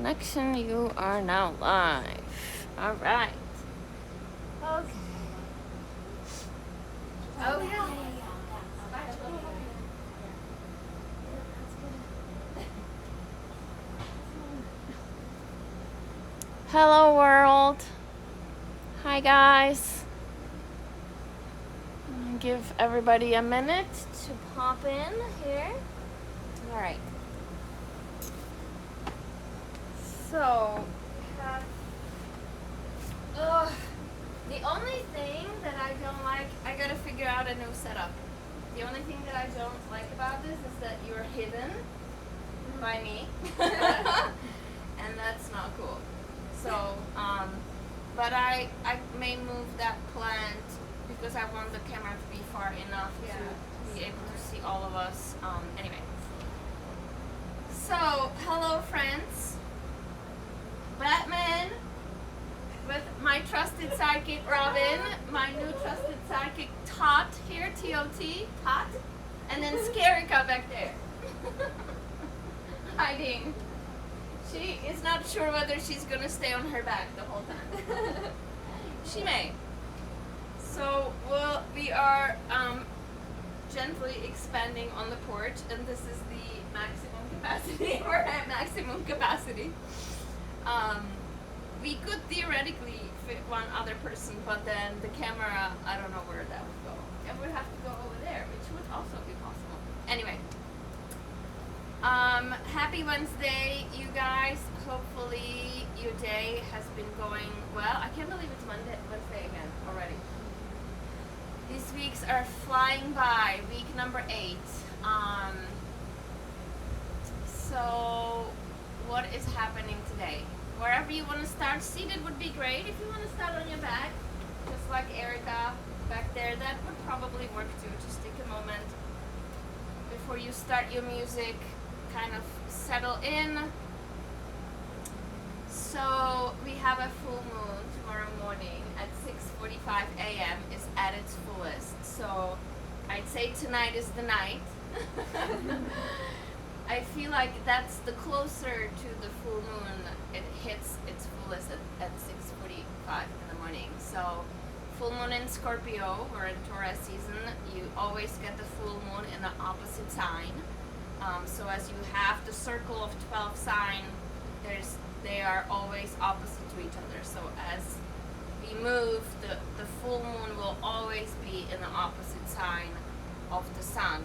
connection. You are now live. All right. Okay. Okay. Hello, world. Hi, guys. I'm gonna give everybody a minute to pop in here. All right. So, the only thing that I don't like, I gotta figure out a new setup. The only thing that I don't like about this is that you're hidden by me. And that's not cool. So, but I may move that plant because I want the camera to be far enough to be able to see all of us. Anyway. So, hello friends. Batman with my trusted sidekick Robin, my new trusted sidekick Tot here, T-O-T, Tot, and then Scarika back there. Hiding. She is not sure whether she's gonna stay on her back the whole time. She may. So we are gently expanding on the porch, and this is the maximum capacity. We're at maximum capacity. We could theoretically fit one other person, but then the camera, I don't know where that would go. It would have to go over there, which would also be possible. Anyway. Happy Wednesday, you guys. Hopefully your day has been going well. I can't believe it's Wednesday again already. These weeks are flying by. Week number 8. So what is happening today? Wherever you want to start, seated would be great. If you want to start on your back, just like Erica back there, that would probably work too. Just take a moment before you start your music, kind of settle in. So we have a full moon tomorrow morning at 6:45 a.m. is at its fullest. So I'd say tonight is the night. I feel like that's the closer to the full moon it hits its fullest at 6:45 in the morning. So full moon in Scorpio, we're in Taurus season, you always get the full moon in the opposite sign. So as you have the circle of 12 sign, they are always opposite to each other. So as we move, the full moon will always be in the opposite sign of the sun.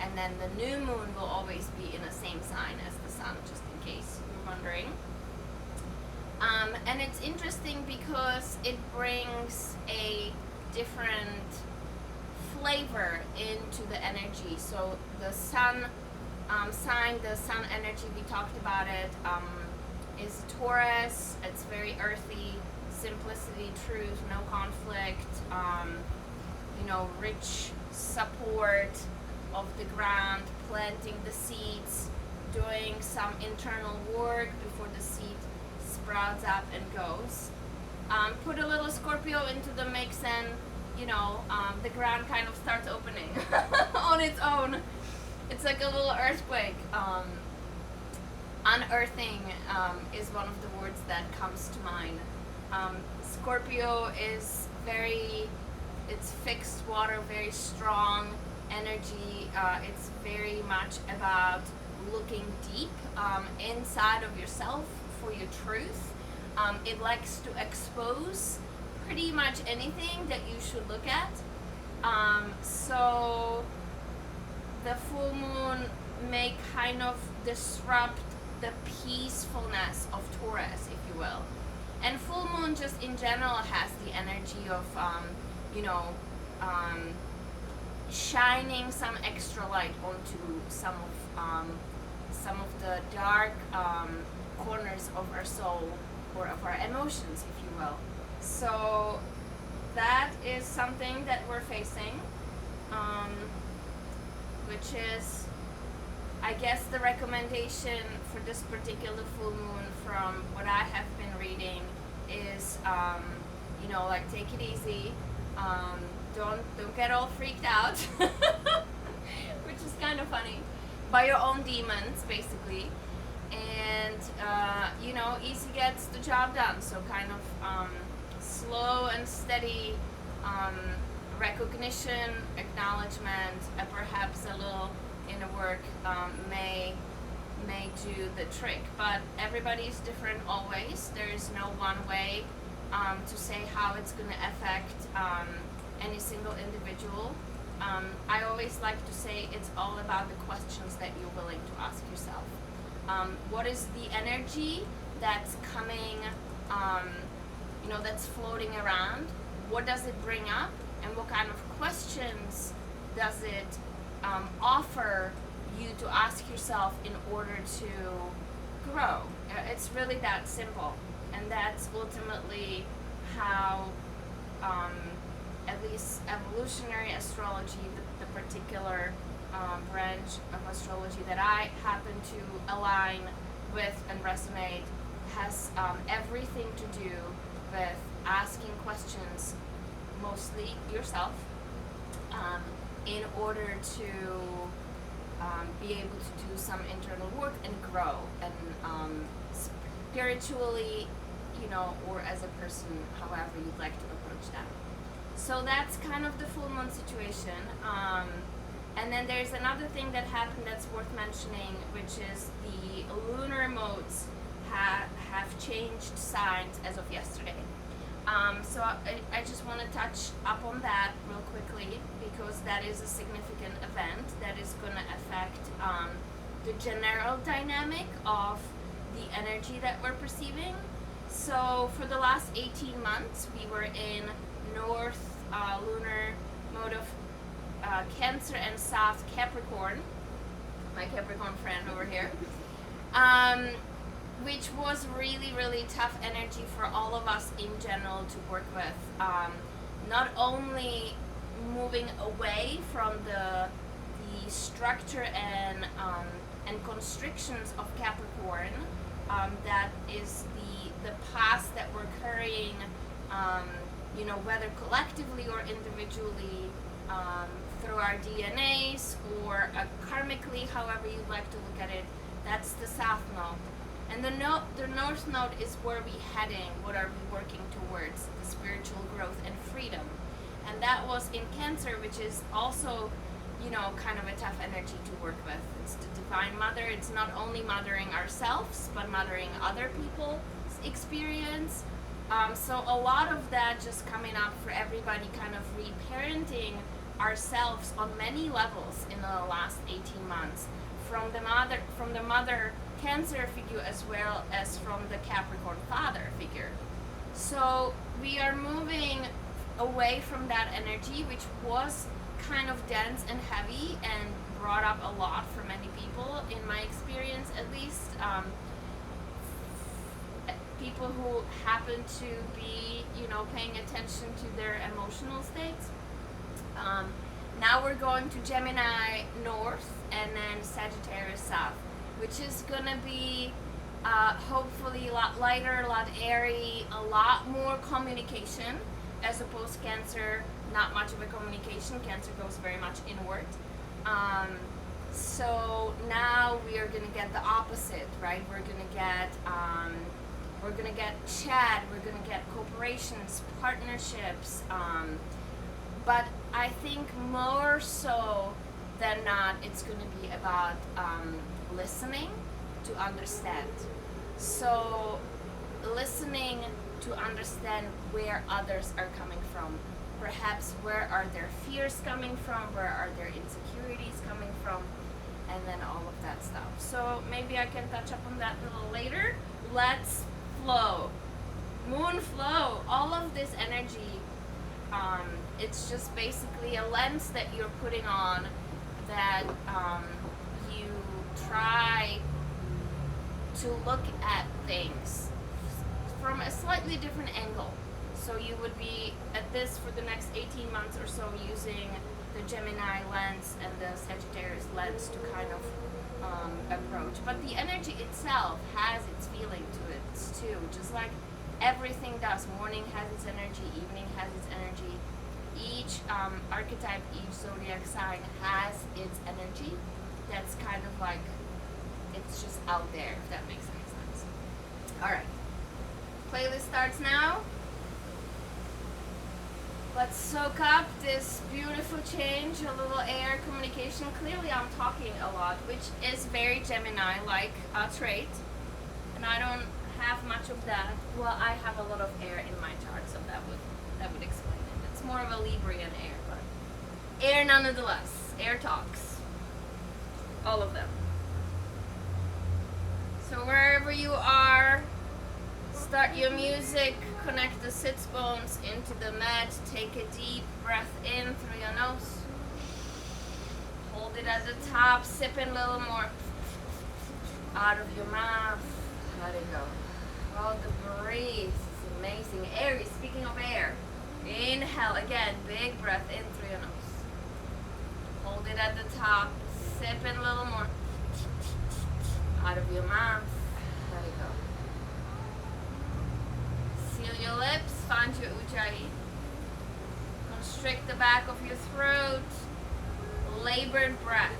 And then the new moon will always be in the same sign as the sun, just in case you're wondering. And it's interesting because it brings a different flavor into the energy. So the sun sign, the sun energy, we talked about it, is Taurus. It's very earthy, simplicity, truth, no conflict, rich support of the ground, planting the seeds, doing some internal work before the seed sprouts up and goes. Put a little Scorpio into the mix and, the ground kind of starts opening on its own. It's like a little earthquake. Unearthing is one of the words that comes to mind. Scorpio is it's fixed water, very strong energy. It's very much about looking deep inside of yourself for your truth. It likes to expose pretty much anything that you should look at. So the full moon may kind of disrupt the peacefulness of Taurus, if you will. And full moon just in general has the energy of shining some extra light onto some of the dark corners of our soul or of our emotions, if you will. So that is something that we're facing, which is, I guess, the recommendation for this particular full moon from what I have been reading is, take it easy. Don't get all freaked out, which is kind of funny, by your own demons, basically. and easy gets the job done. So kind of slow and steady um, recognition, acknowledgement, and perhaps a little inner work may do the trick. But everybody's different always. There is no one way to say how it's going to affect any single individual. I always like to say it's all about the questions that you're willing to ask yourself. What is the energy that's coming, that's floating around? What does it bring up? And what kind of questions does it offer you to ask yourself in order to grow? It's really that simple. And that's ultimately how, at least evolutionary astrology, the particular branch of astrology that I happen to align with and resonate, has everything to do with asking questions, mostly yourself, in order to be able to do some internal work and grow, and spiritually, or as a person, however you'd like to approach that. So that's kind of the full moon situation. And then there's another thing that happened that's worth mentioning, which is the lunar modes have changed signs as of yesterday. So I just want to touch up on that real quickly, because that is a significant event that is going to affect the general dynamic of the energy that we're perceiving. So for the last 18 months, we were in North lunar mode of Cancer and South Capricorn, my Capricorn friend over here, which was really, really tough energy for all of us in general to work with. Not only moving away from the structure and constrictions of Capricorn, that is the past that we're carrying, whether collectively or individually, through our DNAs or karmically, however you'd like to look at it. That's the South Node. And the North Node is where we heading, what are we working towards, the spiritual growth and freedom. And that was in Cancer, which is also, kind of a tough energy to work with. It's the Divine Mother. It's not only mothering ourselves, but mothering other people's experience. So a lot of that just coming up for everybody, kind of reparenting ourselves on many levels in the last 18 months, from the mother Cancer figure as well as from the Capricorn father figure. So we are moving away from that energy, which was kind of dense and heavy and brought up a lot for many people, in my experience at least. People who happen to be, paying attention to their emotional states. Now we're going to Gemini North and then Sagittarius South, which is gonna be hopefully a lot lighter, a lot airy, a lot more communication, as opposed to Cancer, not much of a communication. Cancer goes very much inward. So now we are gonna get the opposite, right? We're gonna get chat, we're gonna get corporations, partnerships, but I think more so than not, it's gonna be about listening to understand. So listening to understand where others are coming from. Perhaps where are their fears coming from, where are their insecurities coming from, and then all of that stuff. So maybe I can touch up on that a little later. Let's flow. Moon flow. All of this energy, it's just basically a lens that you're putting on, that you try to look at things from a slightly different angle. So you would be at this for the next 18 months or so using the Gemini lens and the Sagittarius lens to kind of approach. But the energy itself has its feeling to it too, just like everything does. Morning has its energy, evening has its energy. Each archetype, each zodiac sign has its energy. That's kind of like it's just out there, if that makes any sense. All right. Playlist starts now. Let's soak up this beautiful change, a little air communication. Clearly I'm talking a lot, which is very Gemini-like trait. And I don't have much of that. Well, I have a lot of air in my chart, so that would explain it. It's more of a Librian air, but air nonetheless. Air talks. All of them. So wherever you are, start your music, connect the sits bones into the mat, take a deep breath in through your nose. Hold it at the top, sip in a little more. Out of your mouth, let it go. Oh, the breeze is amazing. Airy, speaking of air, inhale again, big breath in through your nose. Hold it at the top, sip in a little more. Out of your mouth, let it go. Seal your lips, find your ujjayi. Constrict the back of your throat. Labored breath.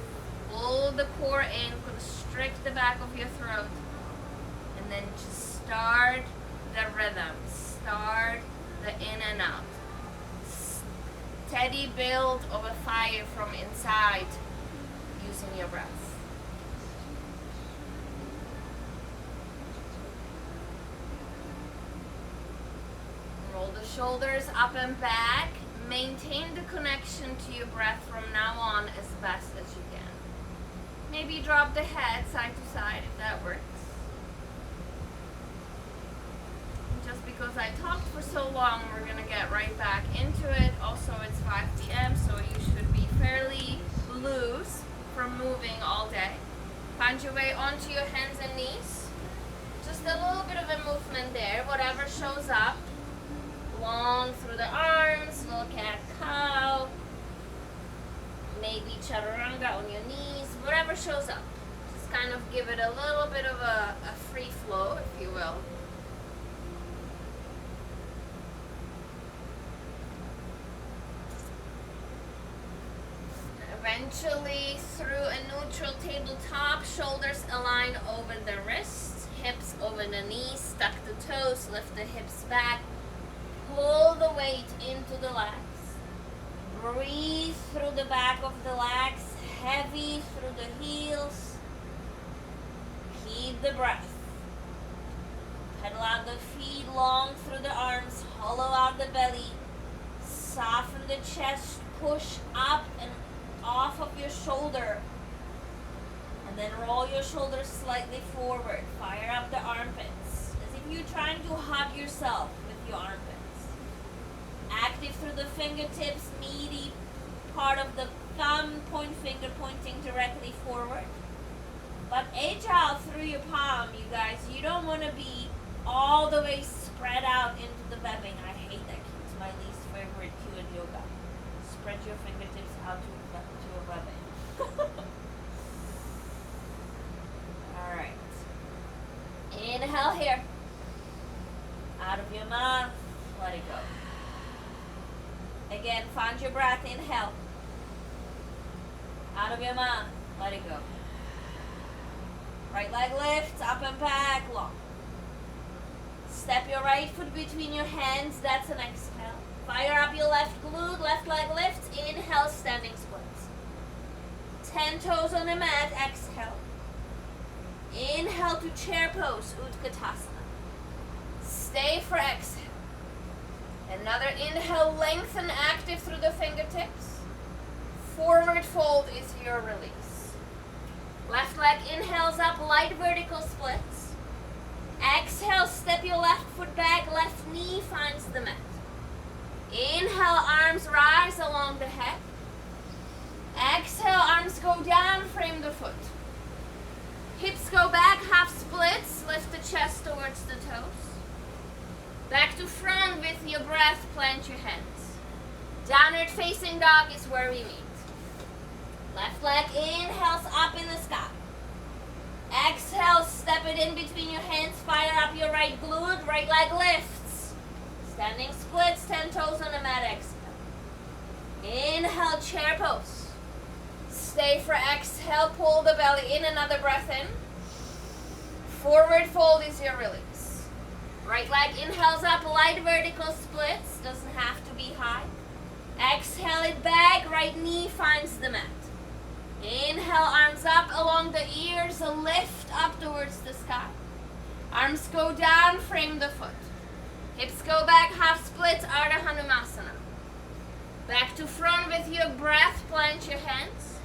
Pull the core in, constrict the back of your throat. And then just start the rhythm. Start the in and out. Steady build of a fire from inside using your breath. Roll the shoulders up and back. Maintain the connection to your breath from now on as best as you can. Maybe drop the head side to side if that works. Just because I talked for so long, we're going to get right back into it. Also, it's 5 p.m., so you should be fairly loose from moving all day. Find your way onto your hands and knees. Just a little bit of a movement there, whatever shows up. Long through the arms, little cat-cow, maybe chaturanga on your knees, whatever shows up. Just kind of give it a little bit of a free flow, if you will. Eventually, through a neutral tabletop, shoulders align over the wrists, hips over the knees, tuck the toes, lift the hips back. Pull the weight into the legs. Breathe through the back of the legs, heavy through the heels. Keep the breath. Pedal out the feet long through the arms, hollow out the belly. Soften the chest, push up and off of your shoulder. And then roll your shoulders slightly forward. Fire up the armpits, as if you're trying to hug yourself with your armpits. Active through the fingertips, meaty part of the thumb, point finger pointing directly forward. But agile through your palm, you guys. You don't want to be all the way spread out into the webbing. I hate that. It's my least favorite cue in yoga. Spread your fingertips out to a webbing. Alright. Inhale here. Out of your mouth, let it go. Again, find your breath, inhale. Out of your mouth, let it go. Right leg lifts, up and back, long. Step your right foot between your hands, that's an exhale. Fire up your left glute, left leg lifts, inhale, standing splits. 10 toes on the mat, exhale. Inhale to chair pose, Utkatasana. Stay for exhale. Another inhale, lengthen, active through the fingertips. Forward fold is your release. Left leg inhales up, light vertical splits. Exhale, step your left foot back, left knee finds the mat. Inhale, arms rise along the head. Exhale, arms go down, frame the foot. Hips go back, half splits, lift the chest towards the toes. Back to front with your breath, plant your hands. Downward facing dog is where we meet. Left leg inhales up in the sky. Exhale, step it in between your hands, fire up your right glute, right leg lifts. Standing splits, 10 toes on the mat, exhale. Inhale, chair pose. Stay for exhale, pull the belly in, another breath in. Forward fold is your release. Right leg inhales up, light vertical splits. Doesn't have to be high. Exhale it back, right knee finds the mat. Inhale, arms up along the ears, lift up towards the sky. Arms go down, frame the foot. Hips go back, half splits, Ardha Hanumasana. Back to front with your breath, plant your hands.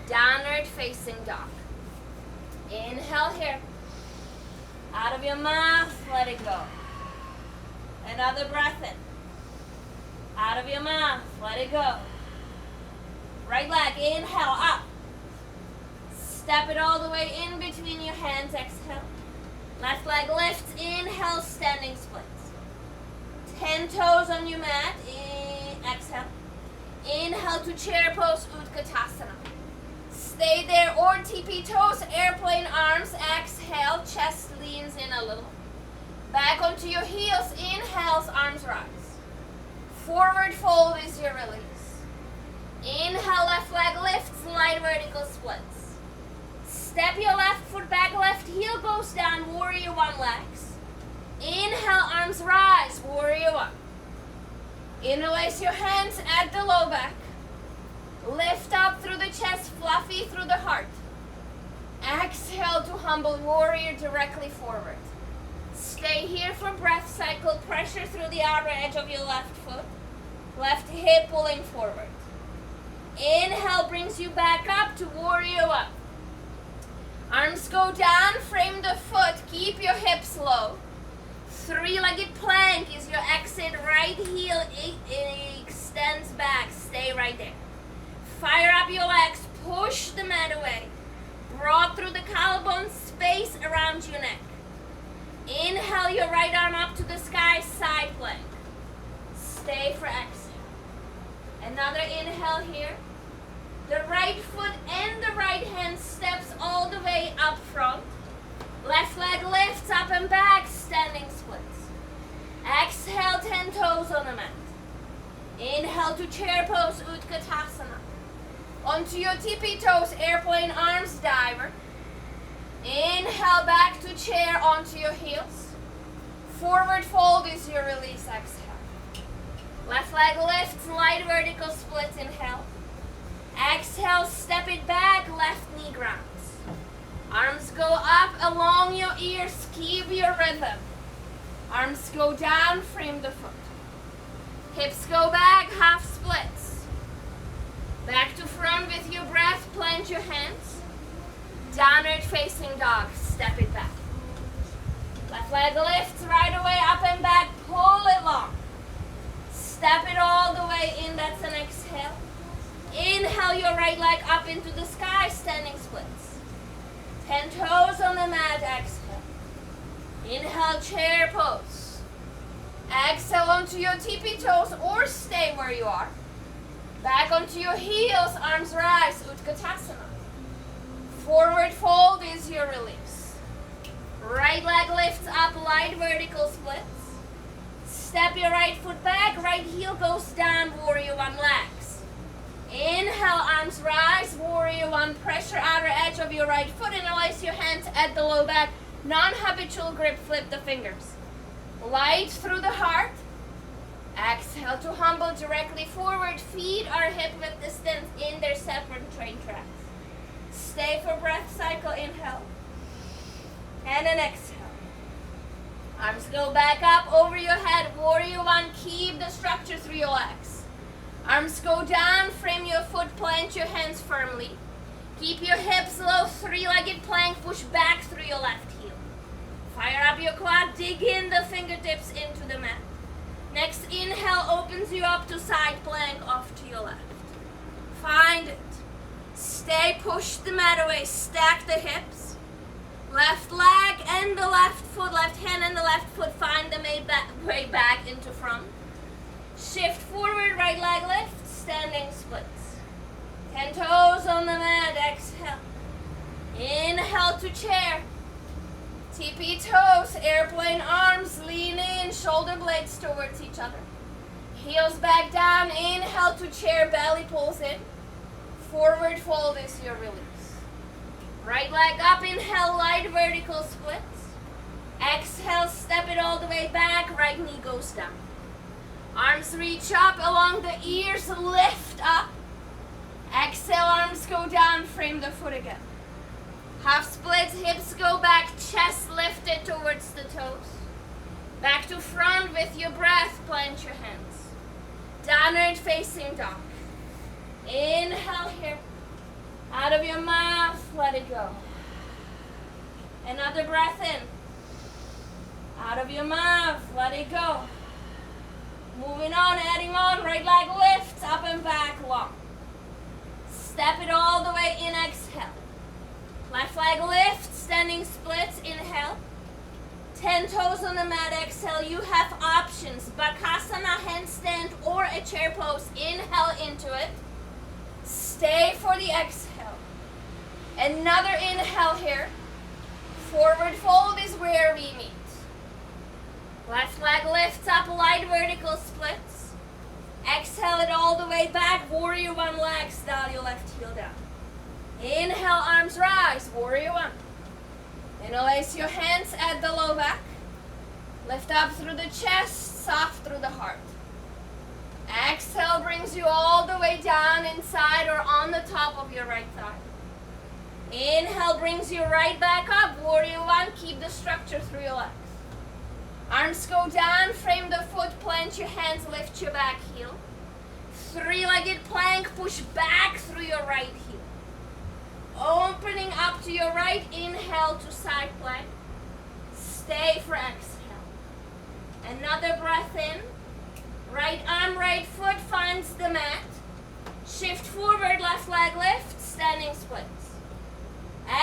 Downward facing dog. Inhale here. Out of your mouth, let it go. Another breath in. Out of your mouth, let it go. Right leg, inhale, up. Step it all the way in between your hands, exhale. Left leg lifts, inhale, standing splits. 10 toes on your mat, exhale. Inhale to chair pose, Utkatasana. Stay there, or TP toes, airplane arms, exhale, chest leans in a little. Back onto your heels, inhales, arms rise. Forward fold is your release. Inhale, left leg lifts, light vertical splits. Step your left foot back, left heel goes down, warrior one legs. Inhale, arms rise, warrior one. Interlace your hands at the low back. Lift up through the chest, fluffy through the heart. Exhale to humble warrior directly forward. Stay here for breath cycle, pressure through the outer edge of your left foot. Left hip pulling forward. Inhale brings you back up to warrior one. Arms go down, frame the foot, keep your hips low. Three-legged plank is your exit, right heel extends back, stay right there. Fire up your legs, push the mat away. Broad through the collarbone, space around your neck. Inhale your right arm up to the sky, side plank. Stay for exhale. Another inhale here. The right foot and the right hand steps all the way up front. Left leg lifts up and back, standing splits. Exhale, 10 toes on the mat. Inhale to chair pose, Utkatasana. Onto your tippy toes, airplane arms, diver. Inhale back to chair, onto your heels. Forward fold is your release, exhale. Left leg lifts, light vertical splits, inhale. Exhale, step it back, left knee grounds. Arms go up along your ears, keep your rhythm. Arms go down, frame the foot. Hips go back, half splits. Back to front with your breath, plant your hands. Downward facing dog, step it back. Left leg lifts right away, up and back, pull it long. Step it all the way in, that's an exhale. Inhale your right leg up into the sky, standing splits. 10 toes on the mat, exhale. Inhale, chair pose. Exhale onto your tippy toes or stay where you are. Back onto your heels, arms rise, Utkatasana. Forward fold is your release. Right leg lifts up, light vertical splits. Step your right foot back, right heel goes down, warrior one legs. Inhale, arms rise, warrior one, pressure outer edge of your right foot, interlace your hands at the low back. Non-habitual grip, flip the fingers. Light through the heart. Exhale to humble directly forward. Feet are hip width distance in their separate train tracks. Stay for breath cycle, inhale. And an exhale. Arms go back up over your head. Warrior one, keep the structure through your legs. Arms go down, frame your foot, plant your hands firmly. Keep your hips low, three-legged plank, push back through your left heel. Fire up your quad, dig in the fingertips into the mat. Next inhale opens you up to side plank off to your left. Find it. Stay, push the mat away, stack the hips. Left leg and the left foot, left hand and the left foot, find the way back into front. Shift forward, right leg lift, standing splits. 10 toes on the mat, exhale. Inhale to chair. TP toes, airplane arms, lean in, shoulder blades towards each other. Heels back down, inhale to chair, belly pulls in. Forward fold is your release. Right leg up, inhale, light vertical split. Exhale, step it all the way back, right knee goes down. Arms reach up along the ears, lift up. Exhale, arms go down, frame the foot again. Half splits, hips go back, chest lifted towards the toes. Back to front with your breath, plant your hands. Downward facing dog. Inhale here. Out of your mouth, let it go. Another breath in. Out of your mouth, let it go. Moving on, adding on, right leg lifts, up and back, long. Step it all the way in, exhale. Left leg lifts, standing splits, inhale. 10 toes on the mat, exhale. You have options, Bakasana, handstand, or a chair pose. Inhale into it. Stay for the exhale. Another inhale here. Forward fold is where we meet. Left leg lifts up, light vertical splits. Exhale it all the way back, warrior one, legs down, your left heel down. Inhale, arms rise, warrior one. Interlace your hands at the low back. Lift up through the chest, soft through the heart. Exhale brings you all the way down inside or on the top of your right thigh. Inhale brings you right back up, warrior one, keep the structure through your legs. Arms go down, frame the foot, plant your hands, lift your back heel. Three-legged plank, push back through your right heel. Opening up to your right, inhale to side plank. Stay for exhale. Another breath in. Right arm, right foot finds the mat. Shift forward, left leg lift, standing splits.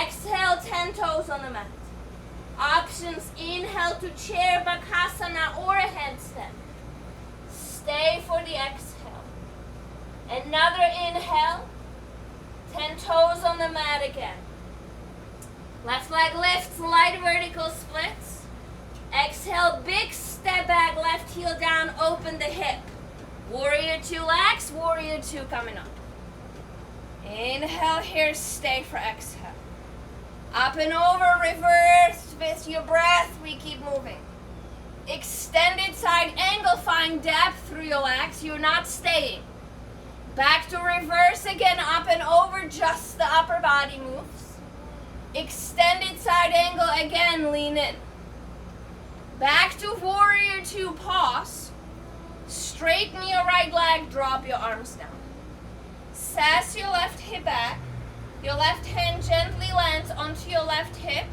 Exhale, 10 toes on the mat. Options, inhale to chair, Bakasana, or a handstand. Stay for the exhale. Another inhale. 10 toes on the mat again. Left leg lifts, light vertical splits. Exhale, big step back, left heel down, open the hip. Warrior two legs, warrior two coming up. Inhale here, stay for exhale. Up and over, reverse with your breath, we keep moving. Extended side angle, find depth through your legs, you're not staying. Back to reverse again, up and over, just the upper body moves. Extended side angle again, lean in. Back to warrior two, pause. Straighten your right leg, drop your arms down. Sass your left hip back. Your left hand gently lands onto your left hip.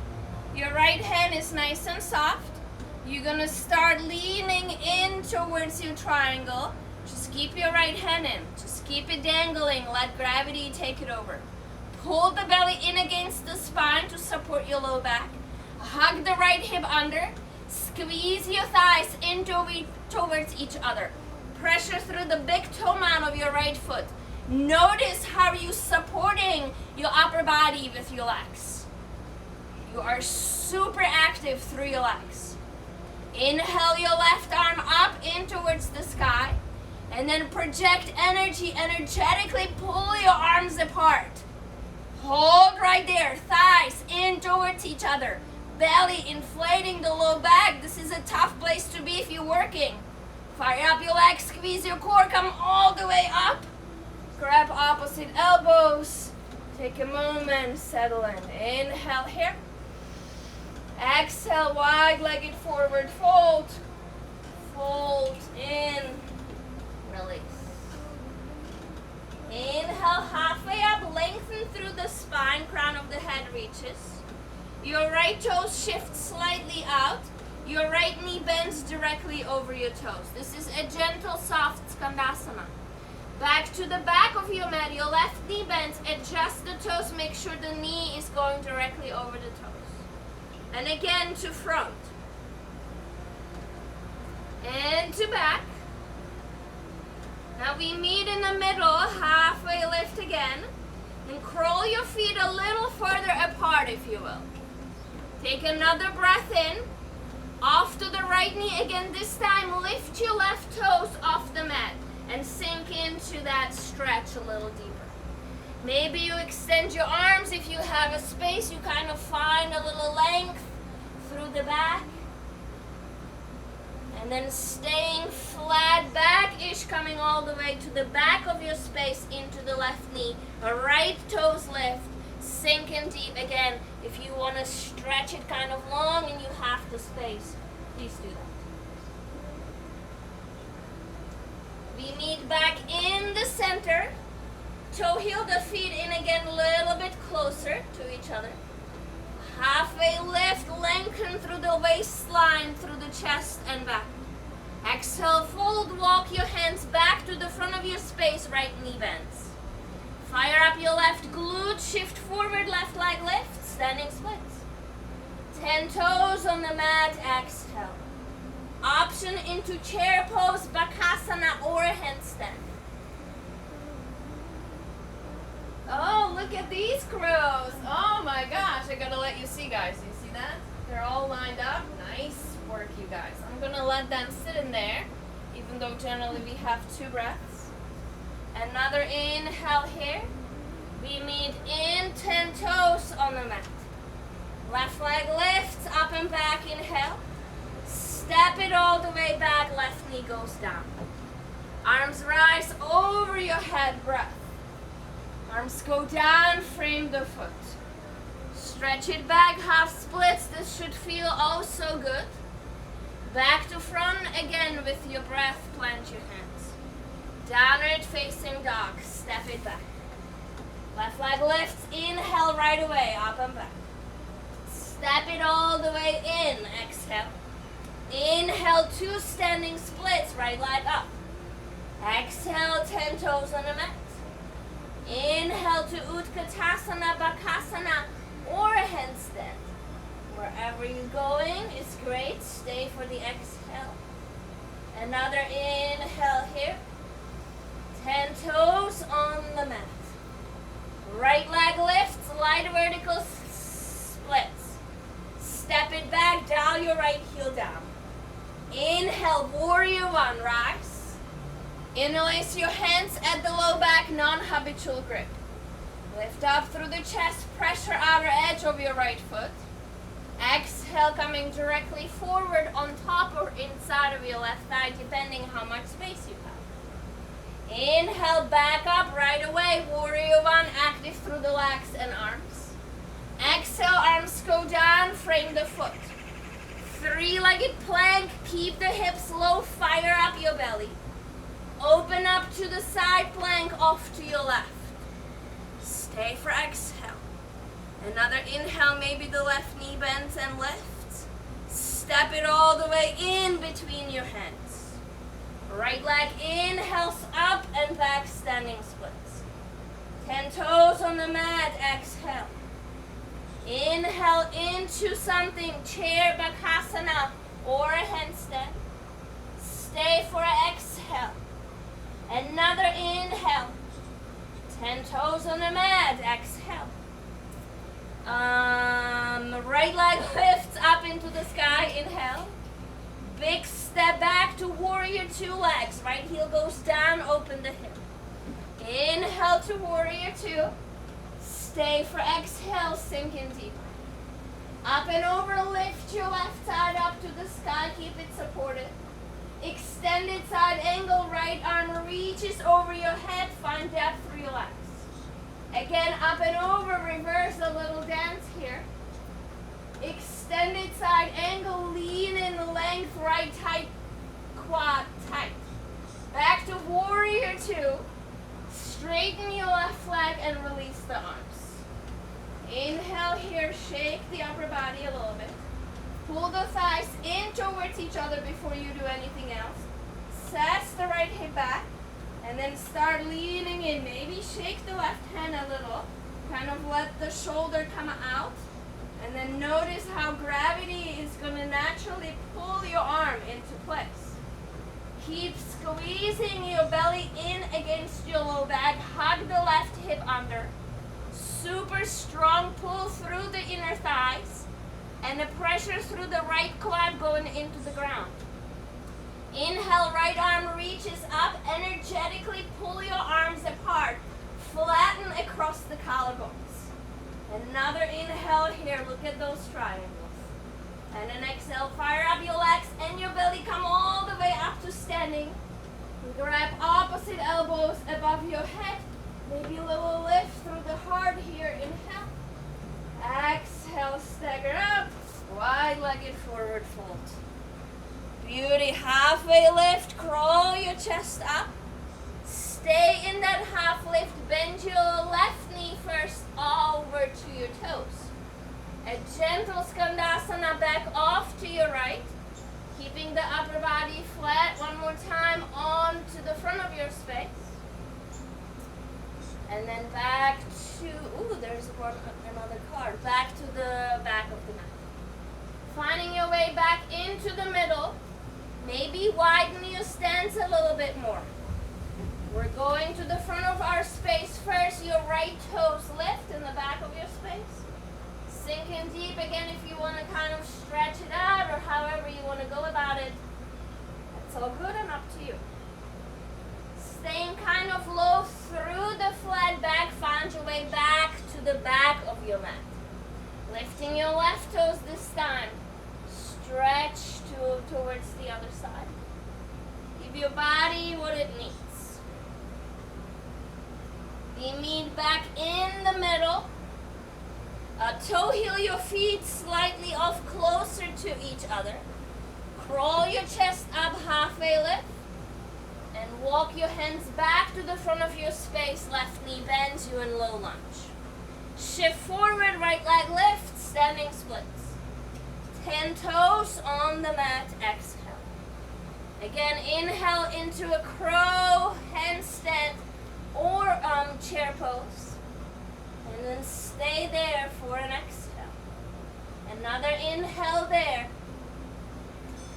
Your right hand is nice and soft. You're gonna start leaning in towards your triangle. Just keep your right hand in. Just keep it dangling. Let gravity take it over. Pull the belly in against the spine to support your low back. Hug the right hip under. Squeeze your thighs in towards each other. Pressure through the big toe mound of your right foot. Notice how you're supporting your upper body with your legs. You are super active through your legs. Inhale your left arm up in towards the sky. And then project energy, energetically pull your arms apart. Hold right there, thighs in towards each other. Belly inflating the low back. This is a tough place to be if you're working. Fire up your legs, squeeze your core, come all the way up. Grab opposite elbows. Take a moment, settle in. Inhale here. Exhale, wide-legged forward fold. Fold in. Release. Inhale, halfway up, lengthen through the spine, crown of the head reaches. Your right toes shift slightly out. Your right knee bends directly over your toes. This is a gentle, soft Skandasana. Back to the back of your mat, your left knee bends, adjust the toes, make sure the knee is going directly over the toes. And again to front. And to back. Now we meet in the middle, halfway lift again. And crawl your feet a little further apart, if you will. Take another breath in. Off to the right knee again. This time, lift your left toes off the mat and sink into that stretch a little deeper. Maybe you extend your arms. If you have a space, you kind of find a little length through the back. And then staying flat back-ish, coming all the way to the back of your space into the left knee. Right toes lift, sinking deep again. If you want to stretch it kind of long and you have the space, please do that. We meet back in the center. Toe heel the feet in again, a little bit closer to each other. Halfway lift, lengthen through the waistline, through the chest and back. Exhale, fold, walk your hands back to the front of your space, right knee bends. Fire up your left glute, shift forward, left leg lift, standing splits. 10 toes on the mat, exhale. Option into chair pose, bakasana or handstand. Oh, look at these crows. Oh my gosh, I gotta let you see, guys. You see that? They're all lined up. Nice work, you guys. I'm gonna let them sit in there, even though generally we have 2 breaths. Another inhale here. We meet in 10 toes on the mat. Left leg lifts up and back, inhale. Step it all the way back, left knee goes down. Arms rise over your head, breath. Arms go down, frame the foot. Stretch it back, half splits. This should feel oh so good. Back to front again with your breath, plant your hands. Downward facing dog, step it back. Left leg lifts, inhale right away, up and back. Step it all the way in, exhale. Inhale, 2 standing splits, right leg up. Exhale, 10 toes on the mat. Inhale to Utkatasana, Bakasana, or a handstand. Wherever you're going is great. Stay for the exhale. Another inhale here. 10 toes on the mat. Right leg lifts, light vertical splits. Step it back, dial your right heel down. Inhale, warrior 1, rise. Interlace your hands at the low back, non-habitual grip. Lift up through the chest, pressure outer edge of your right foot. Exhale, coming directly forward on top or inside of your left thigh, depending how much space you have. Inhale, back up right away, warrior 1, active through the legs and arms. Exhale, arms go down, frame the foot. 3-legged plank, keep the hips low, fire up your belly. Open up to the side plank, off to your left. Stay for exhale. Another inhale, maybe the left knee bends and lifts. Step it all the way in between your hands. Right leg inhales up and back, standing splits. 10 toes on the mat, exhale. Inhale into something, chair, bakasana, or a handstand. Stay for an exhale. Another inhale. 10 toes on the mat, exhale. Right leg lifts up into the sky, inhale. Big step back to warrior 2 legs. Right heel goes down, open the hip. Inhale to warrior 2. Stay for exhale, sink in deeper. Up and over, lift your left side up to the sky, keep it supported. Extended side angle, right arm reaches over your head, find depth, relax. Again, up and over, reverse a little dance here. Extended side angle, lean in length, right tight, quad tight. Back to warrior 2. Straighten your left leg and release the arms. Inhale here, shake the upper body a little bit. Pull the thighs in towards each other before you do anything else. Sets the right hip back. And then start leaning in. Maybe shake the left hand a little. Kind of let the shoulder come out. And then notice how gravity is going to naturally pull your arm into place. Keep squeezing your belly in against your low back. Hug the left hip under. Super strong pull through the inner thighs. And the pressure through the right quad going into the ground. Inhale, right arm reaches up. Energetically pull your arms apart. Flatten across the collarbones. Another inhale here. Look at those triangles. And then exhale, fire up your legs and your belly, come all the way up to standing. Grab opposite elbows above your head. Maybe a little lift through the heart here, inhale. Exhale, stagger up, wide-legged forward fold. Beauty, halfway lift, crawl your chest up. Stay in that half lift, bend your left knee first over to your toes. A gentle skandasana, back off to your right. Keeping the upper body flat, one more time, on to the front of your space. And then back to, there's another card. Back to the back of the mat. Finding your way back into the middle. Maybe widen your stance a little bit more. We're going to the front of our space first. Your right toes lift in the back of your space. Sink in deep again if you want to kind of stretch it out or however you want to go about it. It's all good and up to you. Staying kind of low through the flat back, find your way back to the back of your mat. Lifting your left toes this time. Stretch towards the other side. Give your body what it needs. The meat back in the middle. Toe heel your feet slightly off closer to each other. Crawl your chest up, halfway lift. And walk your hands back to the front of your space. Left knee bends you in low lunge. Shift forward, right leg lift, standing splits. 10 toes on the mat, exhale. Again, inhale into a crow, handstand, or chair pose. And then stay there for an exhale. Another inhale there.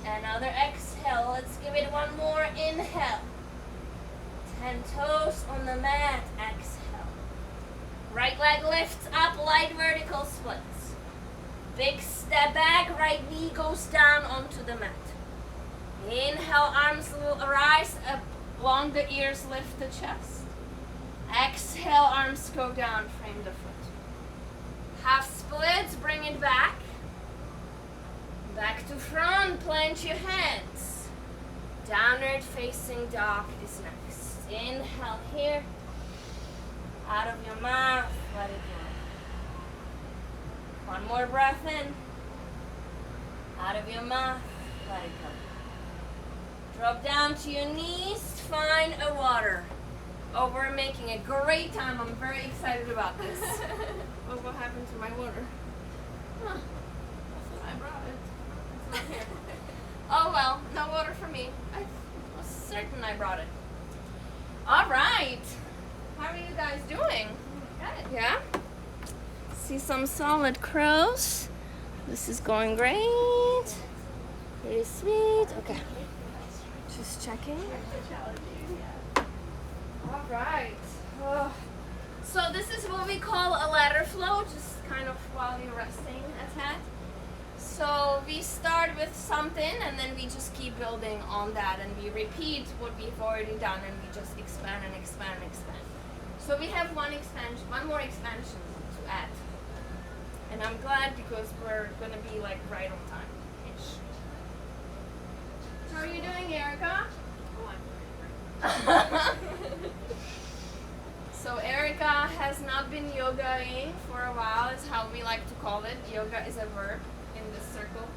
Another exhale. Let's give it one more inhale. 10 toes on the mat, exhale. Right leg lifts up, light vertical splits. Big step back, right knee goes down onto the mat. Inhale, arms will rise up along the ears, lift the chest. Exhale, arms go down, frame the foot. Half splits, bring it back. Back to front, plant your hands. Downward facing dog is next. Inhale here. Out of your mouth, let it go. One more breath in. Out of your mouth, let it go. Drop down to your knees, find a water. Oh, we're making a great time. I'm very excited about this. What happened to my water? Huh. I thought I brought it. It's not here. Oh well, no water for me. I was certain I brought it. All right. How are you guys doing? Good. Yeah? See some solid crows. This is going great. Pretty sweet. Okay. Just checking. All right. Oh. So this is what we call a ladder flow, just kind of while you're resting a tad. So we start with something and then we just keep building on that and we repeat what we've already done and we just expand and expand and expand. So we have one more expansion to add. And I'm glad because we're gonna be like right on time-ish. How are you doing, Erica? So Erica has not been yogaing for a while, is how we like to call it. Yoga is a verb in this circle,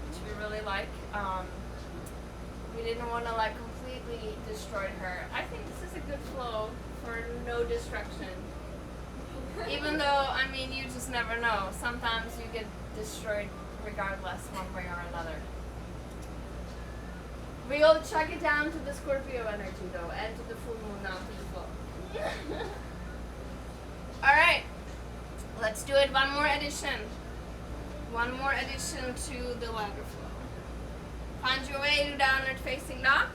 which we really like. We didn't want to like completely destroy her. I think this is a good flow for no distraction. Even though, I mean, you just never know. Sometimes you get destroyed regardless, one way or another. We'll chuck it down to the Scorpio energy though, and to the full moon, not to the full. Alright, let's do it. One more addition. One more addition to the ladder flow. Find your way to downward facing dog.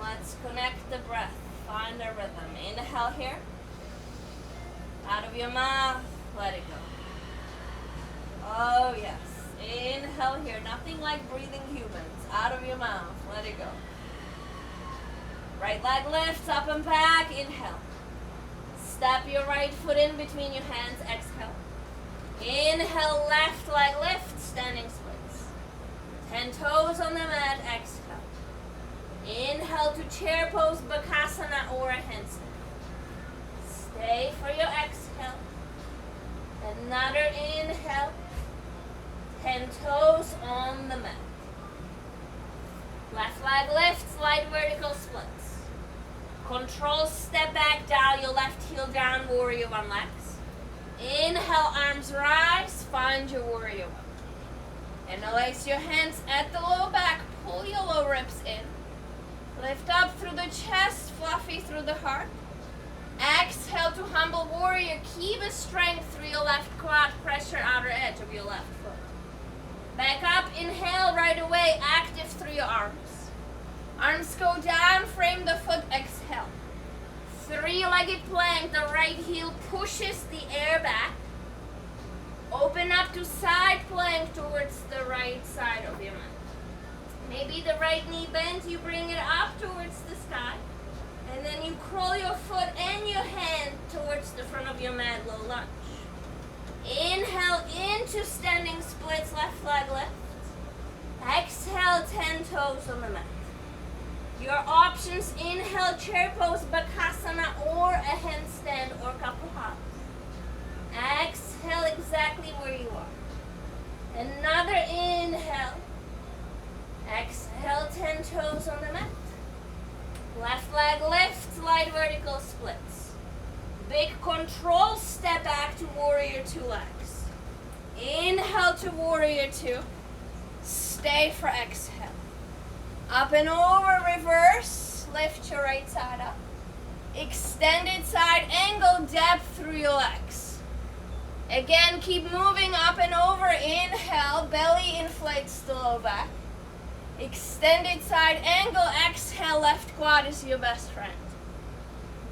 Let's connect the breath. Find a rhythm. Inhale here. Out of your mouth, let it go. Oh yes. Inhale here. Nothing like breathing humans. Out of your mouth, let it go. Right leg lifts up and back, inhale. Step your right foot in between your hands, exhale. Inhale, left leg lift, standing splits. 10 toes on the mat, exhale. Inhale to chair pose, Bakasana or a handstand. Stay for your exhale. Another inhale. 10 toes on the mat. Left leg lifts, light vertical splits. Control, step back, dial your left heel down, warrior one legs. Inhale, arms rise, find your warrior one. Interlace your hands at the low back, pull your low ribs in. Lift up through the chest, fluffy through the heart. Exhale to humble warrior, keep a strength through your left quad, pressure outer edge of your left foot. Back up, inhale right away, active through your arms. Arms go down, frame the foot, exhale. Three-legged plank, the right heel pushes the air back. Open up to side plank towards the right side of your mat. Maybe the right knee bends, you bring it up towards the sky. And then you crawl your foot and your hand towards the front of your mat, low lunge. Inhale into standing splits, left leg lift. Exhale, 10 toes on the mat. Your options, inhale, chair pose, Bakasana or a handstand or couple hops. Exhale exactly where you are. Another inhale. Exhale, 10 toes on the mat. Left leg lifts, light vertical splits. Big control, step back to warrior two legs. Inhale to warrior two. Stay for exhale. Up and over, reverse. Lift your right side up. Extended side angle, depth through your legs. Again, keep moving up and over. Inhale, belly inflates the low back. Extended side angle, exhale, left quad is your best friend.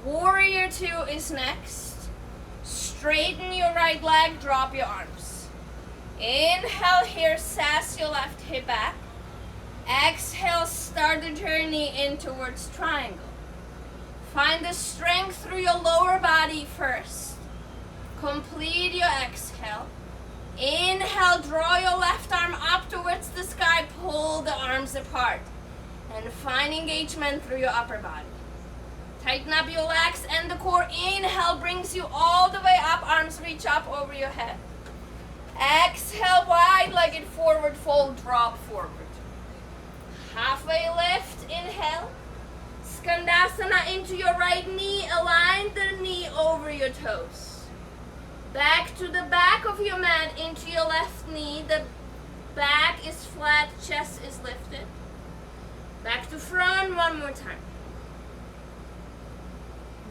Warrior two is next. Straighten your right leg, drop your arms. Inhale here, sass your left hip back. Exhale, start the journey in towards triangle. Find the strength through your lower body first. Complete your exhale. Inhale, draw your left arm up towards the sky, pull the arms apart. And find engagement through your upper body. Tighten up your legs and the core. Inhale brings you all the way up, arms reach up over your head. Exhale, wide-legged forward fold, drop forward. Halfway lift, inhale. Skandasana into your right knee, align the knee over your toes. Back to the back of your mat, into your left knee. The back is flat, chest is lifted. Back to front, one more time.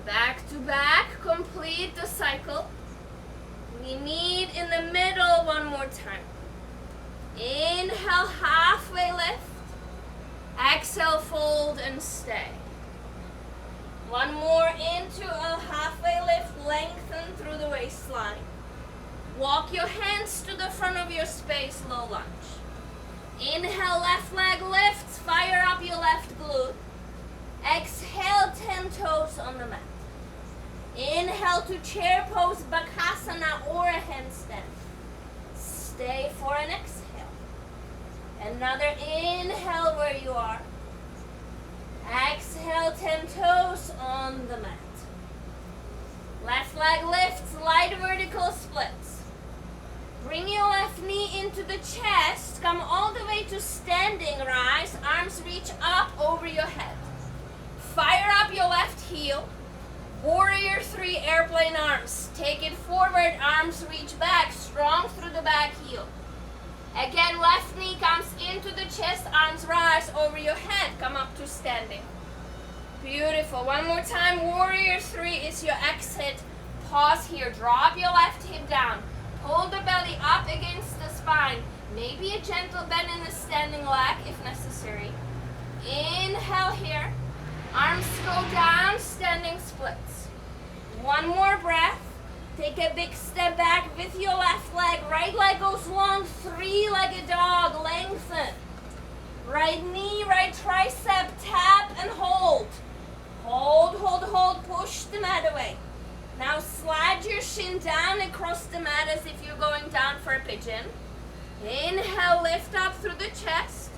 Back to back, complete the cycle. We meet in the middle one more time. Inhale, halfway lift. Exhale, fold and stay. One more into a halfway lift, lengthen through the waistline. Walk your hands to the front of your space, low lunge. Inhale, left leg lifts, fire up your left glute. Exhale, 10 toes on the mat. Inhale to chair pose, Bakasana or a handstand. Stay for an exhale. Another inhale where you are. Exhale, 10 toes on the mat. Left leg lifts, light vertical splits. Bring your left knee into the chest. Come all the way to standing rise. Arms reach up over your head. Fire up your left heel. Warrior three, airplane arms. Take it forward, arms reach back, strong through the back heel. Again, left knee comes into the chest, arms rise over your head, come up to standing. Beautiful. One more time, warrior three is your exit. Pause here, drop your left hip down. Pull the belly up against the spine. Maybe a gentle bend in the standing leg if necessary. Inhale here. Arms go down, standing splits. One more breath. Take a big step back with your left leg. Right leg goes long, three-legged dog, lengthen. Right knee, right tricep, tap and hold. Hold, hold, hold. Push the mat away. Now slide your shin down across the mat as if you're going down for a pigeon. Inhale, lift up through the chest.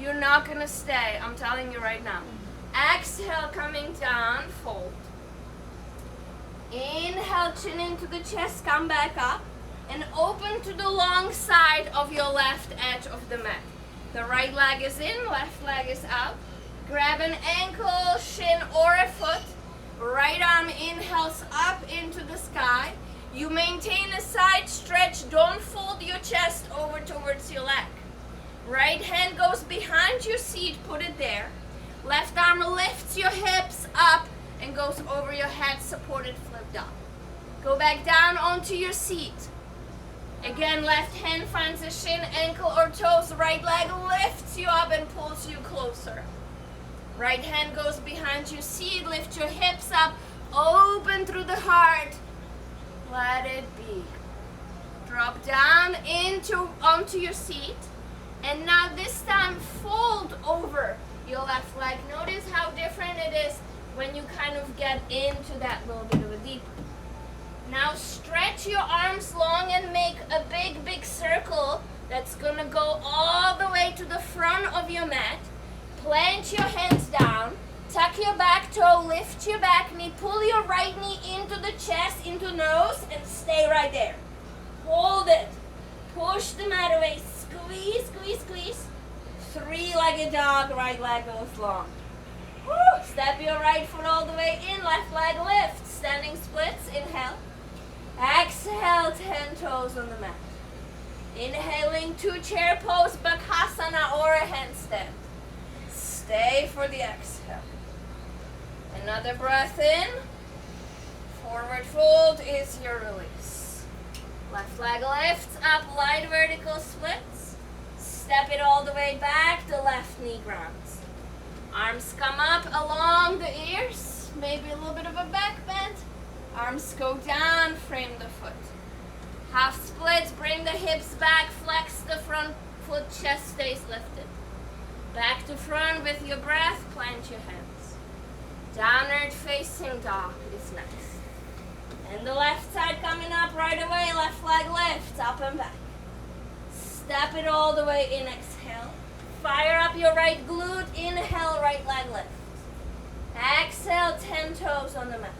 You're not going to stay, I'm telling you right now. Exhale, coming down, fold. Inhale, chin into the chest, come back up. And open to the long side of your left edge of the mat. The right leg is in, left leg is out. Grab an ankle, shin, or a foot. Right arm inhales up into the sky. You maintain a side stretch. Don't fold your chest over towards your leg. Right hand goes behind your seat. Put it there. Left arm lifts your hips up and goes over your head, supported, flipped up. Go back down onto your seat. Again, left hand finds a shin, ankle, or toes. Right leg lifts you up and pulls you closer. Right hand goes behind your seat. Lift your hips up. Open through the heart. Let it be. Drop down onto your seat. And now this time fold over your left leg. Notice how different it is when you kind of get into that little bit of a deeper. Now stretch your arms long and make a big, big circle that's going to go all the way to the front of your mat. Plant your hands down. Tuck your back toe, lift your back knee, pull your right knee into the chest, into nose, and stay right there. Hold it. Push the mat away. Squeeze, squeeze, squeeze. Three-legged dog, right leg goes long. Woo. Step your right foot all the way in, left leg lift. Standing splits, inhale. Exhale, 10 toes on the mat. Inhaling to chair pose, Bakasana or a handstand. Stay for the exhale. Another breath in. Forward fold is your release. Left leg lifts up, light vertical splits. Step it all the way back, the left knee grounds. Arms come up along the ears, maybe a little bit of a back bend. Arms go down, frame the foot. Half splits, bring the hips back, flex the front foot, chest stays lifted. Back to front with your breath, plant your hands. Downward facing dog is next. And the left side coming up right away, left leg lifts, up and back. Step it all the way in, exhale. Fire up your right glute, inhale, right leg lift. Exhale, 10 toes on the mat.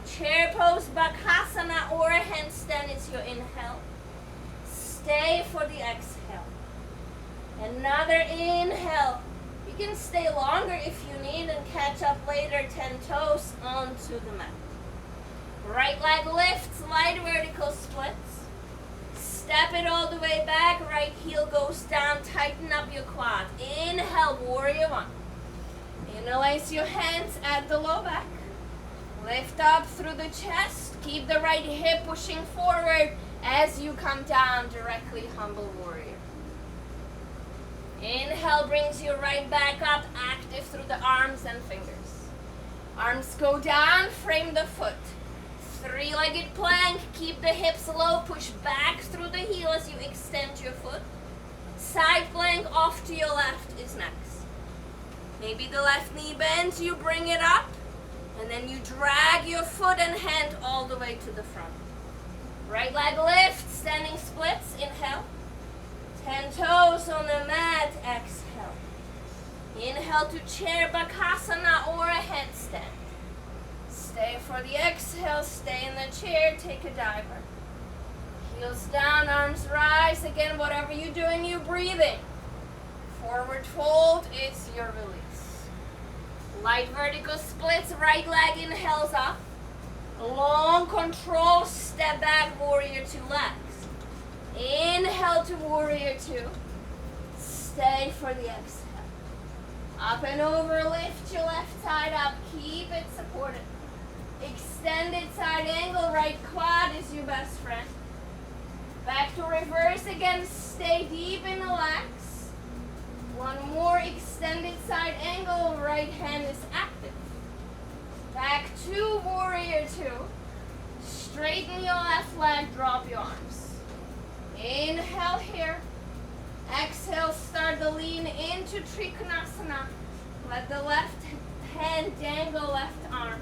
Chair pose, Bakasana or a handstand is your inhale. Stay for the exhale. Another inhale. You can stay longer if you need and catch up later, 10 toes onto the mat. Right leg lifts, light vertical splits. Step it all the way back, right heel goes down, tighten up your quad. Inhale, warrior one. Interlace your hands at the low back. Lift up through the chest. Keep the right hip pushing forward as you come down directly, humble warrior. Inhale brings you right back up, active through the arms and fingers. Arms go down, frame the foot. Three-legged plank, keep the hips low, push back through the heel as you extend your foot. Side plank off to your left is next. Maybe the left knee bends, you bring it up. And then you drag your foot and hand all the way to the front. Right leg lift, standing splits, inhale. 10 toes on the mat, exhale. Inhale to chair, Bakasana or a headstand. Stay for the exhale, stay in the chair, take a diver. Heels down, arms rise. Again, whatever you're doing, you're breathing. Forward fold is your release. Light vertical splits, right leg inhales up. Long control, step back, warrior two legs. Inhale to warrior two. Stay for the exhale. Up and over, lift your left side up, keep it supported. Extended side angle, right quad is your best friend. Back to reverse again, stay deep and relax. One more extended side angle, right hand is active. Back to warrior two. Straighten your left leg, drop your arms. Inhale here. Exhale, start the lean into Trikonasana. Let the left hand, dangle left arm.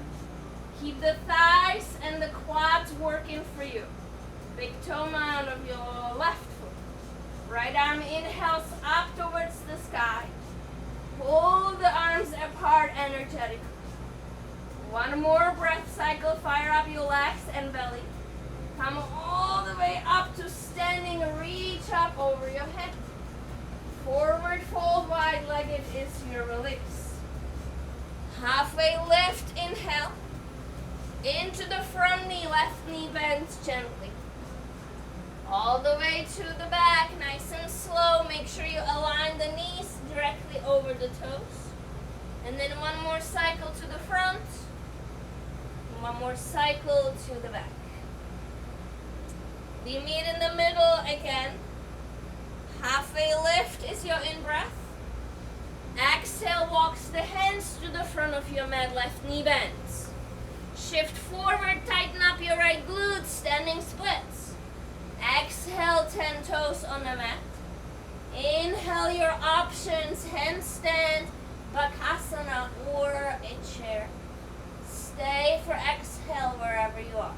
Keep the thighs and the quads working for you. Big toe mound of your left foot. Right arm inhales up towards the sky. Pull the arms apart energetically. One more breath cycle, fire up your legs and belly. Come all the way up to standing, reach up over your head. Forward fold, wide-legged is your release. Halfway lift, inhale. Into the front knee, left knee bends gently. All the way to the back, nice and slow. Make sure you align the knees directly over the toes. And then one more cycle to the front. One more cycle to the back. We meet in the middle again. Halfway lift is your in-breath. Exhale, walks the hands to the front of your mat, left knee bends. Shift forward, tighten up your right glutes, standing splits. Exhale, 10 toes on the mat. Inhale your options, handstand, bakasana, or a chair. Stay for exhale wherever you are.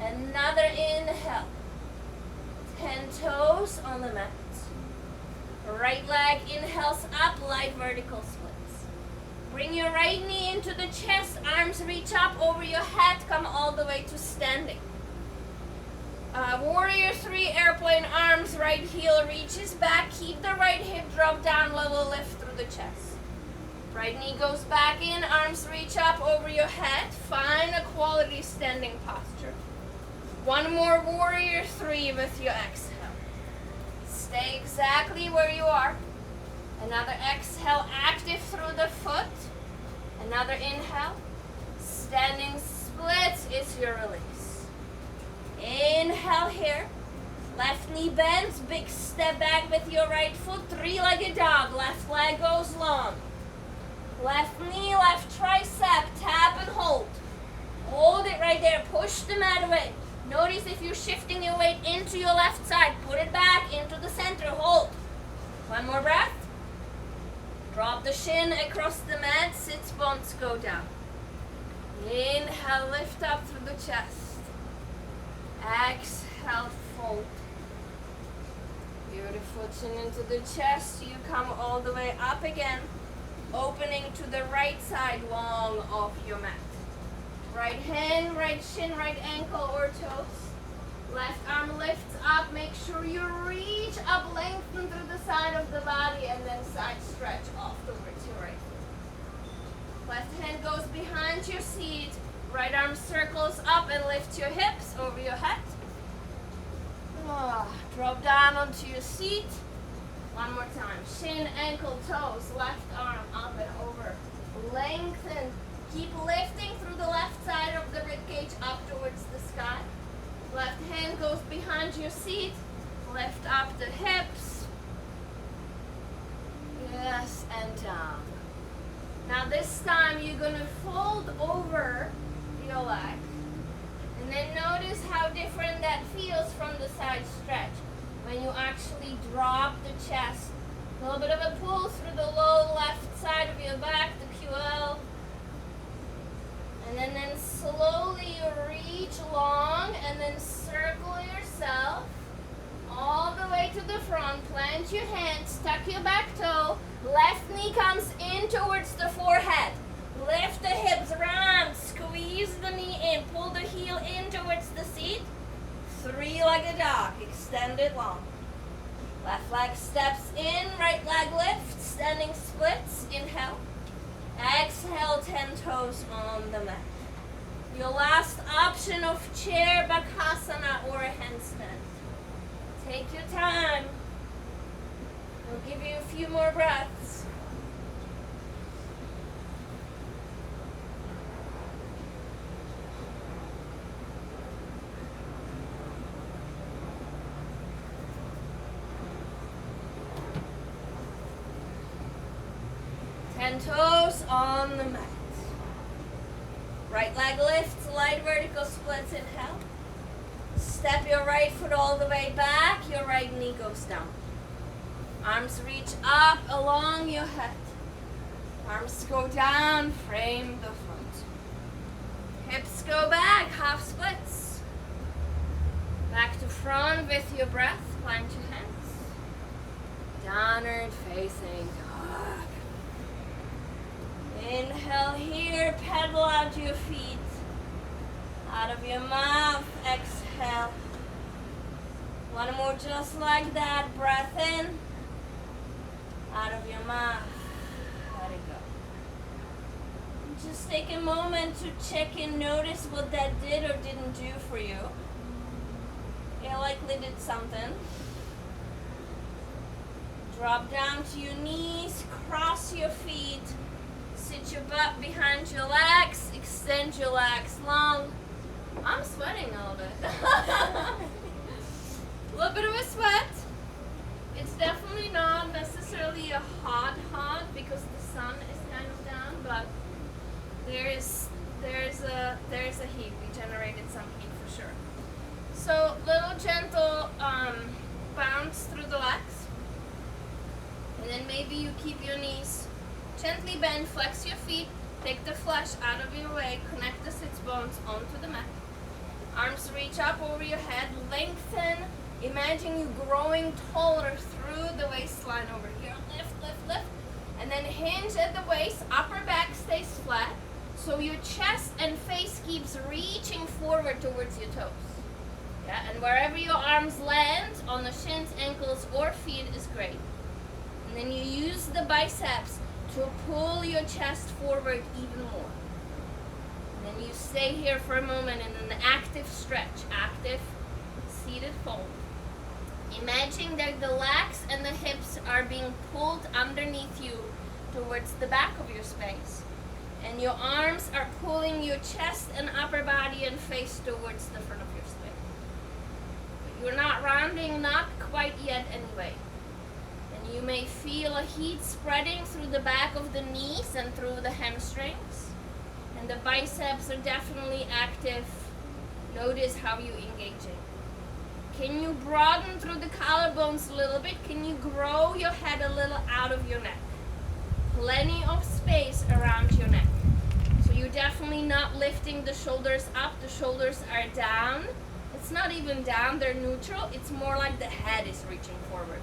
Another inhale. 10 toes on the mat. Right leg inhales up, light vertical splits. Bring your right knee into the chest, arms reach up over your head, come all the way to standing. Warrior 3, airplane arms, right heel reaches back, keep the right hip drop down, level lift through the chest. Right knee goes back in, arms reach up over your head, find a quality standing posture. One more warrior 3 with your exhale. Stay exactly where you are. Another exhale, active through the foot. Another inhale. Standing splits is your release. Inhale here. Left knee bends, big step back with your right foot, three-legged dog. Left leg goes long. Left knee, left tricep, tap and hold. Hold it right there, push the mat away. Notice if you're shifting your weight into your left side, put it back into the center, hold. One more breath. Drop the shin across the mat, sits bones go down. Inhale, lift up through the chest. Exhale, fold. Beautiful, chin into the chest, you come all the way up again, opening to the right side long of your mat. Right hand, right shin, right ankle or toes. Left arm lifts up. Make sure you reach up, lengthen through the side of the body, and then side stretch off towards your right foot. Left hand goes behind your seat. Right arm circles up and lift your hips over your head. Drop down onto your seat. One more time. Shin, ankle, toes. Left arm up and over. Lengthen. Keep lifting through the left side of the ribcage up towards the sky. Left hand goes behind your seat. Lift up the hips. Yes, and down. Now this time you're going to fold over your leg. And then notice how different that feels from the side stretch. When you actually drop the chest. A little bit of a pull through the low left side of your back, the QL. And then slowly you reach long and then circle yourself all the way to the front. Plant your hands, tuck your back toe. Left knee comes in towards the forehead. Lift the hips round, squeeze the knee in, pull the heel in towards the seat. Three-legged dog, extend it long. Left leg steps in, right leg lifts, standing splits, inhale. Exhale, 10 toes on the mat. Your last option of chair, bakasana, or a handstand. Take your time. We'll give you a few more breaths. Toes on the mat. Right leg lifts, light vertical splits, inhale. Step your right foot all the way back, your right knee goes down. Arms reach up along your head. Arms go down, frame the foot. Hips go back, half splits. Back to front with your breath, plant your hands. Downward facing dog. Inhale here, pedal out your feet. Out of your mouth, exhale. One more just like that, breath in. Out of your mouth, let it go. Just take a moment to check and notice what that did or didn't do for you. It likely did something. Drop down to your knees, cross your feet, sit your butt behind your legs, extend your legs long. I'm sweating a little bit. A little bit of a sweat. It's definitely not necessarily a hot because the sun is kind of down, but there's a heat. We generated some heat for sure. So little gentle bounce through the legs, and then maybe you keep your knees gently bent, flex your feet, take the flesh out of your way, connect the sits bones onto the mat. Arms reach up over your head, lengthen. Imagine you growing taller through the waistline over here. Lift, lift, lift. And then hinge at the waist, upper back stays flat. So your chest and face keeps reaching forward towards your toes. Yeah, and wherever your arms land, on the shins, ankles, or feet is great. And then you use the biceps to pull your chest forward even more. And then you stay here for a moment in an active stretch, active seated fold. Imagine that the legs and the hips are being pulled underneath you towards the back of your space. And your arms are pulling your chest and upper body and face towards the front of your space. But you're not rounding, not quite yet anyway. And you may feel a heat spreading through the back of the knees and through the hamstrings. And the biceps are definitely active. Notice how you're engaging. Can you broaden through the collarbones a little bit? Can you grow your head a little out of your neck? Plenty of space around your neck. So you're definitely not lifting the shoulders up. The shoulders are down. It's not even down, they're neutral. It's more like the head is reaching forward.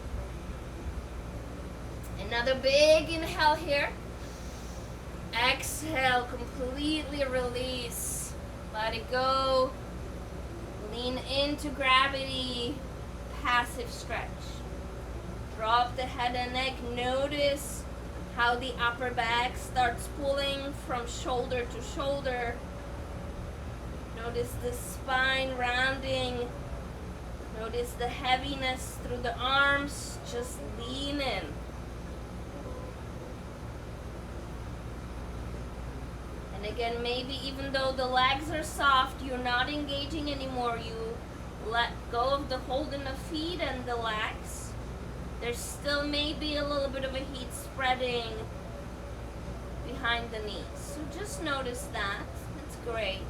Another big inhale here. Exhale, completely release. Let it go. Lean into gravity, passive stretch. Drop the head and neck. Notice how the upper back starts pulling from shoulder to shoulder. Notice the spine rounding. Notice the heaviness through the arms. Just lean in. Again, maybe even though the legs are soft, you're not engaging anymore. You let go of the hold in the feet and the legs. There's still maybe a little bit of a heat spreading behind the knees. So just notice that. It's great.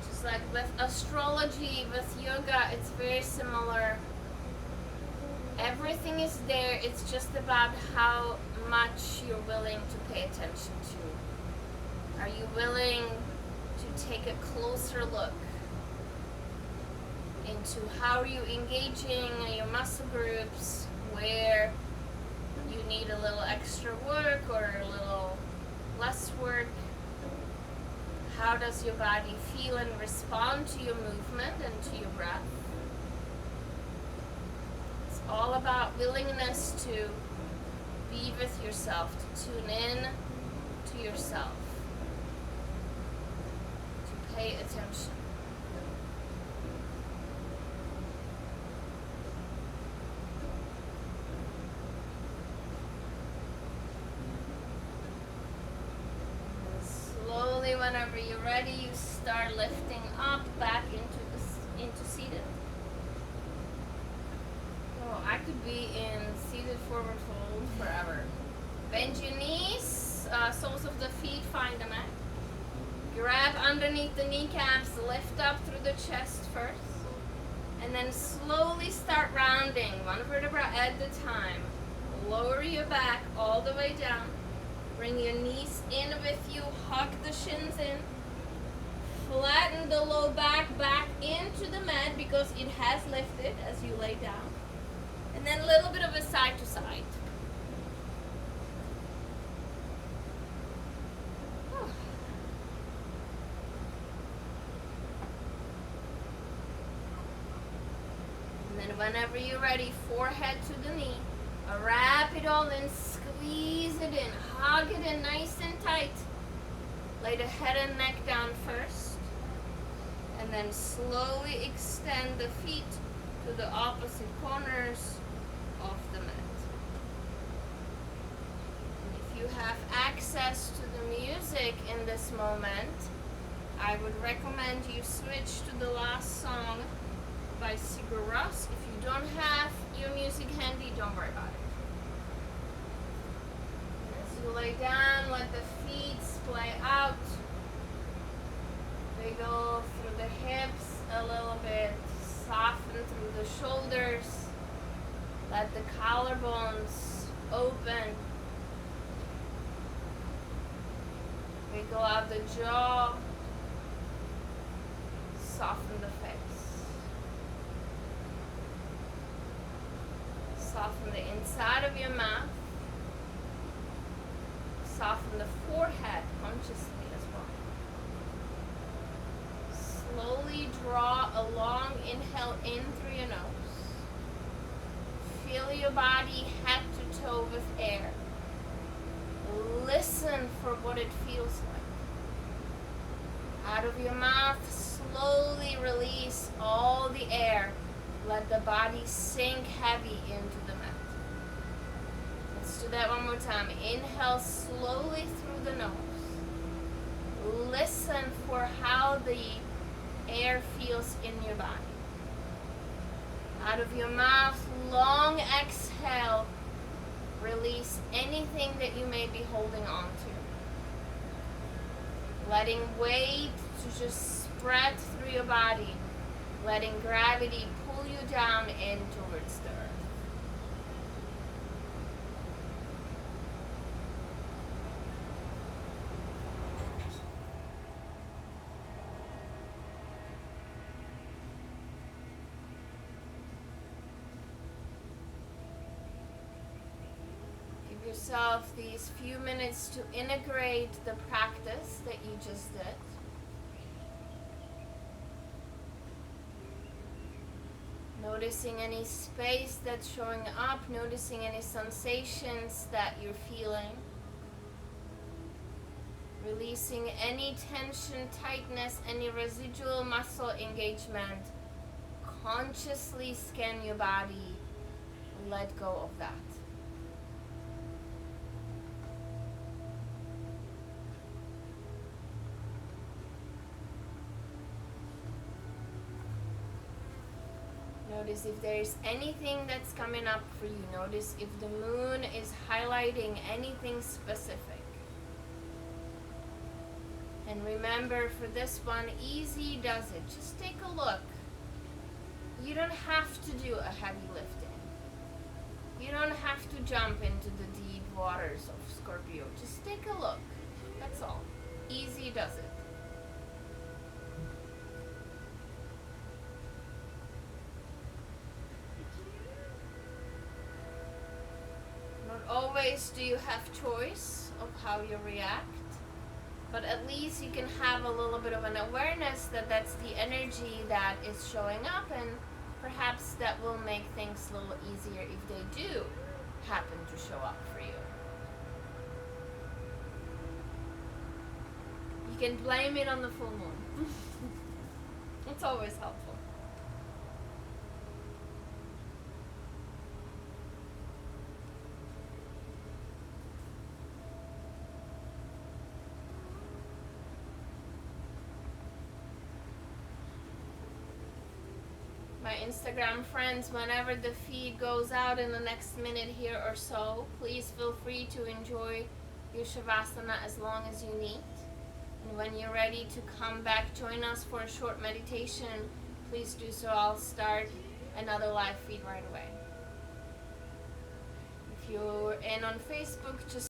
Just like with astrology, with yoga, it's very similar. Everything is there, it's just about how much you're willing to pay attention to. Are you willing to take a closer look into how are you engaging your muscle groups, where you need a little extra work or a little less work? How does your body feel and respond to your movement and to your breath? All about willingness to be with yourself, to tune in to yourself, to pay attention. And slowly, whenever you're ready, you start lifting up back into seated. I could be in seated forward fold forever. Bend your knees, soles of the feet find the mat. Grab underneath the kneecaps, lift up through the chest first. And then slowly start rounding, one vertebra at a time. Lower your back all the way down. Bring your knees in with you, hug the shins in. Flatten the low back into the mat because it has lifted as you lay down. And then a little bit of a side to side. And then whenever you're ready, forehead to the knee. Wrap it all in, squeeze it in, hug it in nice and tight. Lay the head and neck down first. And then slowly extend the feet to the opposite corners of the mat. And if you have access to the music in this moment, I would recommend you switch to the last song by Sigur Rós. If you don't have your music handy, don't worry about it. As you lay down, let the feet splay out. Wiggle through the hips a little bit. Soften through the shoulders. Let the collarbones open. Wiggle out the jaw. Soften the face. Soften the inside of your mouth. Soften the forehead consciously as well. Slowly draw a long inhale in through your nose. Fill your body head to toe with air. Listen for what it feels like. Out of your mouth, slowly release all the air. Let the body sink heavy into the mat. Let's do that one more time. Inhale slowly through the nose. Listen for how the air feels in your body. Out of your mouth, long exhale. Release anything that you may be holding on to. Letting weight to just spread through your body. Letting gravity pull you down in towards the earth. Give yourself these few minutes to integrate the practice that you just did. Noticing any space that's showing up, noticing any sensations that you're feeling. Releasing any tension, tightness, any residual muscle engagement. Consciously scan your body. Let go of that. Notice if there is anything that's coming up for you. Notice if the moon is highlighting anything specific. And remember, for this one, easy does it. Just take a look. You don't have to do a heavy lifting. You don't have to jump into the deep waters of Scorpio. Just take a look. That's all. Easy does it. Always do you have choice of how you react, but at least you can have a little bit of an awareness that that's the energy that is showing up, and perhaps that will make things a little easier if they do happen to show up for you. You can blame it on the full moon. It's always helpful. My Instagram friends, whenever the feed goes out in the next minute here or so, please feel free to enjoy your Shavasana as long as you need. And when you're ready to come back, join us for a short meditation. please do so. I'll start another live feed right away. If you're in on Facebook, just